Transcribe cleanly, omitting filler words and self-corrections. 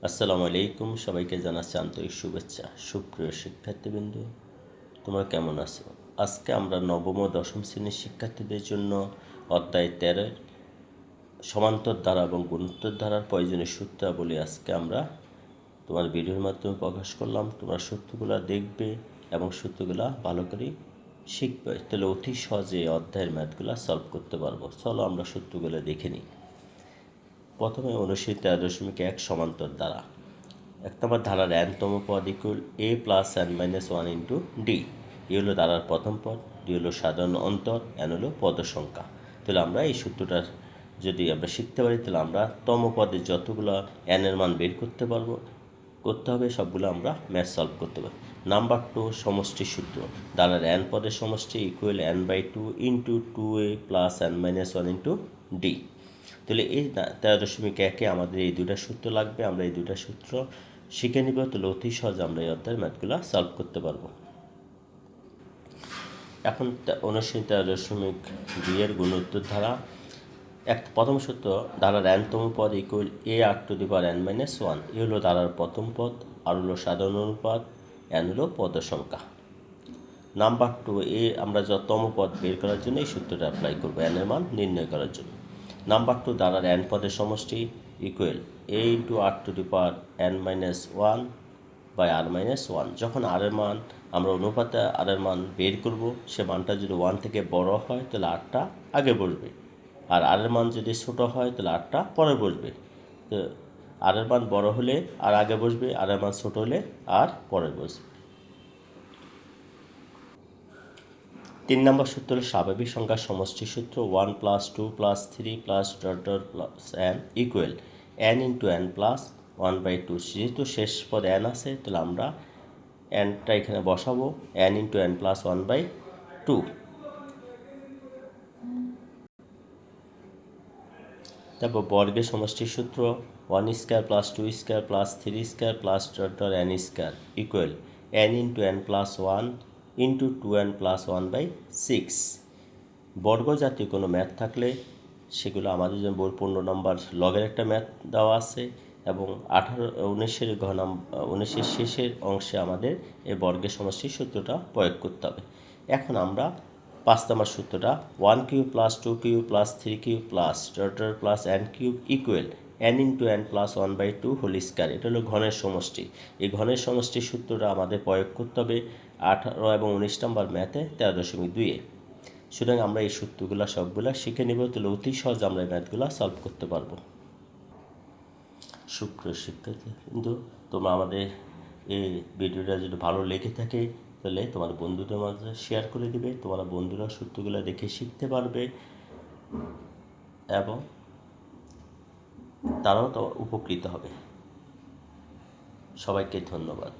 আসসালামু আলাইকুম, সবাইকে জানাচ্ছি আন্তরিক শুভেচ্ছা। সুপ্রিয় শিক্ষার্থীবৃন্দ, তোমরা কেমন আছো? আজকে আমরা নবম ও দশম শ্রেণীর শিক্ষার্থীদের জন্য অধ্যায় 13 সমান্তর ধারা এবং গুণোত্তর ধারার প্রয়োজনীয় সূত্রাবলী আজকে আমরা তোমার ভিডিওর মাধ্যমে প্রকাশ করলাম। তোমরা সূত্রগুলো দেখবে এবং সূত্রগুলো ভালো করে শিখবে, তাহলে অতি সহজে অধ্যায়ের ম্যাথগুলো সলভ করতে পারবো। চলো আমরা সূত্রগুলো দেখে নিই। প্রথমে 19.13.1 সমান্তর ধারা। এক নম্বর ধারার এনতম পদ equal a plus n minus one into d. এ হলো ধারার প্রথম পদ, ডি হলো সাধারণ অন্তর, এন হলো পদ সংখ্যা। তাহলে আমরা এই সূত্রটা যদি আমরা শিখতে পারি, তাহলে আমরা তম পদে যতগুলো n এর মান বের করতে হবে সবগুলো আমরা ম্যাথ সলভ করতে পারি। নাম্বার 2 সমষ্টি সূত্র। ধারার n পদের সমষ্টি equal n/2 into 2a plus n minus one into D. তাহলে এই 13.1-এ আমাদের এই দুটা সূত্র লাগবে। আমরা এই দুটা সূত্র শিখে নিব, তাহলে অতি সহজে আমরা এই অধ্যায়ের ম্যাথগুলো সলভ করতে পারবো। এখন 19.13.2 এর গুণোত্তর ধারা। প্রথম সূত্র, ধারার n-তম পদ equal a r to the power n minus one. এ হলো ধারার প্রথম পদ, আর হলো সাধারণ অনুপাত, n হলো পদ সংখ্যা। নাম্বার 2, আমরা তম পদ বের করার জন্য এই সূত্রটা অ্যাপ্লাই করবো n এর মান নির্ণয় করার জন্য। নাম্বার 2, ধারার n পদের সমষ্টি equal a into r to the power n minus one by r minus one. যখন আর এর মান আমরা অনুপাতে আর এর মান বের করব, সে মানটা যদি 1 থেকে বড় হয় তাহলে আরটা আগে বসবে, আর আর এর মান যদি ছোট হয় তাহলে আরটা পরে বসবে। তো আর এর মান বড় হলে আর আগে বসবে, আর এর মান ছোট হলে আর পরে বসবে। 3 নম্বর সূত্র হলো স্বাভাবিক সংখ্যার সমষ্টি সূত্র। 1 plus 2 plus 3 plus dot dot plus n equal n into n plus 1/2। যেহেতু শেষ পদ n আছে, তাহলে আমরা nটা এখানে বসাবো, n ইন্টু n প্লাস 1/2। তারপর বর্গের সমষ্টির সূত্র 1 square plus 2 square plus 3 square plus dot dot n square equal n into n plus 1 into 2n plus 1/6। বর্গ জাতীয় কোনো ম্যাথ থাকলে সেগুলো আমাদের জন্য 15 নম্বর লগের একটা ম্যাথ দেওয়া আছে, এবং 19-এর শেষের অংশে আমাদের এই বর্গের সমষ্টির সূত্রটা প্রয়োগ করতে হবে। এখন আমরা 5 নম্বর সূত্রটা 1 cube plus 2 cube plus 3 cube plus dot dot plus n cube equal n into n plus 1/2 whole square. এটা হলো ঘনের সমষ্টি। এই ঘনের সমষ্টির সূত্রটা আমাদের প্রয়োগ করতে হবে 18 এবং 19 নম্বর ম্যাথে 13.2-এ। সুতরাং আমরা এই সূত্রগুলো সবগুলো শিখে নেব, তাহলে অতি সহজ আমরা এই ম্যাথগুলো সলভ করতে পারবো। সুপ্রিয় শিক্ষার্থী কিন্তু তোমরা আমাদের এই ভিডিওটা যদি ভালো লেগে থাকে, তাহলে তোমার বন্ধুদের মাঝে শেয়ার করে দিবে। তোমার বন্ধুরা সূত্রগুলো দেখে শিখতে পারবে এবং তারাও তো উপকৃত হবে। সবাইকে ধন্যবাদ।